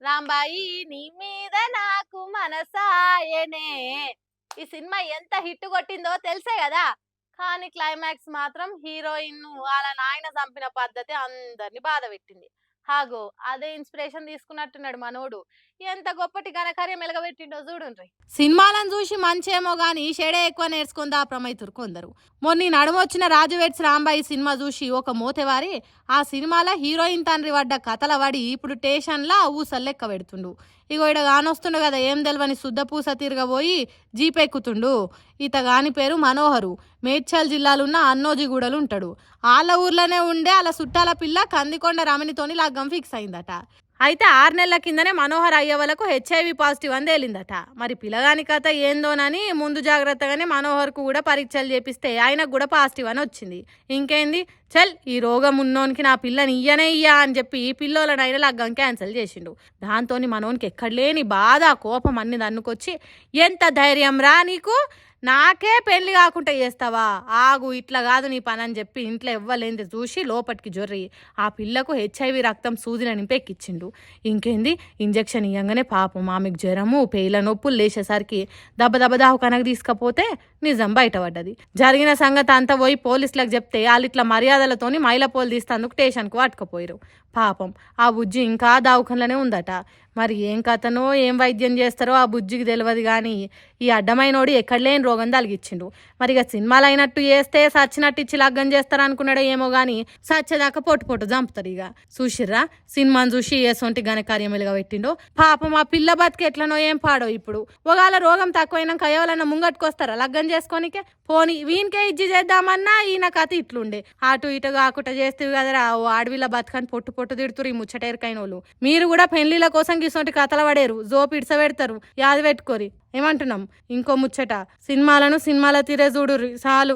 రాంబాయి నీ మీద నాకు మనసాయనే. ఈ సినిమా ఎంత హిట్ కొట్టిందో తెలుసే కదా. కానీ క్లైమాక్స్ మాత్రం హీరోయిన్ వాళ్ళ నాయన చంపిన పద్ధతి అందరిని బాధ పెట్టింది. హాగో అదే ఇన్స్పిరేషన్ తీసుకున్నట్టున్నాడు మనోడు. ఎంత గొప్పటి ఘనకార్యం ఎలగబెట్టిండో చూడుండ్రి. సినిమాలను చూసి మంచేమో గాని షేడే ఎక్కువ నేర్చుకుందా ప్రమైతురు కొందరు. మొన్న నడుమొచ్చిన రాజు వెడ్స్ రాంబాయి సినిమా చూసి ఒక మోతెవారి ఆ సినిమాలో హీరోయిన్ తండ్రి పడ్డ కథల పడి ఇప్పుడు స్టేషన్లా ఊసల్లెక్క పెడుతుండు. ఇగో ఇడ కానొస్తుండు కదా ఏం తెలవని శుద్ధపూస తిరగబోయి జీపెక్కుతుండు. ఇతగాని పేరు మనోహరు. మేడ్చల్ జిల్లాలున్న అన్నోజిగూడలు ఉంటాడు. వాళ్ళ ఊర్లోనే ఉండే వాళ్ళ చుట్టాల పిల్ల కందికొండ రమణితోని లగ్గం ఫిక్స్ అయిందట. అయితే 6 నెలల కిందనే మనోహర్ అయ్యే వాళ్ళకు హెచ్ఐవి పాజిటివ్ అని తేలిందట. మరి పిల్లగాని కథ ఏందోనని ముందు జాగ్రత్తగానే మనోహర్కు కూడా పరీక్షలు చేపిస్తే ఆయనకు కూడా పాజిటివ్ అని వచ్చింది. ఇంకేంది చల్ ఈ రోగం ఉన్నోనికి నా పిల్లని ఇయ్యనే ఇయ్యా అని చెప్పి పిల్లోలనైనా లగ్గం క్యాన్సిల్ చేసిండు. దాంతో మనోనికి ఎక్కడలేని బాధ కోపం అన్ని దన్నుకొచ్చి ఎంత ధైర్యం రా నీకు, నాకే పెళ్లి కాకుండా చేస్తావా, ఆగు ఇట్లా కాదు నీ పని అని చెప్పి ఇంట్లో ఇవ్వలేంది చూసి లోపటికి జొర్రి ఆ పిల్లకు హెచ్ఐవి రక్తం సూదిన నింపెక్కిచ్చిండు. ఇంకేంది ఇంజక్షన్ ఇయ్యంగానే పాపం ఆమెకు జ్వరము పేయిల నొప్పులు లేచేసరికి దెబ్బ దెబ్బ దావకానకు తీసుకపోతే నిజం బయటపడ్డది. జరిగిన సంగతి అంతా పోయి పోలీసులకు చెప్తే వాళ్ళు ఇట్లా మర్యాదలతోని మైలపోలు తీస్తందుకు స్టేషన్కు పట్టుకుపోయారు. పాపం ఆ బుజ్జి ఇంకా దావకంలోనే ఉందట. మరి ఏం కథనో ఏం వైద్యం చేస్తారో ఆ బుజ్జికి తెలియదు కానీ ఈ అడ్డమైనోడు ఎక్కడలేని రోగం తలిగిచ్చిండు. మరి ఇక సినిమాలు అయినట్టు చేస్తే సచ్చినట్టు ఇచ్చి లగ్గం చేస్తారు అనుకున్నాడో ఏమో కానీ సచ్చేదాకా పొట్టు పొట్టు చంపుతారు. ఇక చూసిర్రా సినిమాను చూసి ఏసొంటి ఘనకార్యం పెట్టిండో. పాపం ఆ పిల్ల బతికి ఎట్లనో ఏం పాడో. ఇప్పుడు ఒకవేళ రోగం తక్కువైనాక ఎవరన్నా ముంగట్టుకొస్తారా లగ్గం చేసుకోనికే? పోని వీనికే ఇజ్జి చేద్దామన్నా ఈయన కథ ఇట్లుండే. అటు ఇటు కాకుండా చేస్తేవి కదరా ఓ ఆడవిల్ల బతుకని పొట్టు పొట్టు తిడుతురు ఈ ముచ్చటేరకైనోళ్ళు. మీరు కూడా పెళ్లిళ్ళ కోసం గిసొంటి కథలు పడేరు, జోపు ఇడ్స పెడతారు, యాది పెట్టుకోరి. ఏమంటున్నాం ఇంకో ముచ్చట, సినిమాలను సినిమాల తీరే చూడుర్రి చాలు.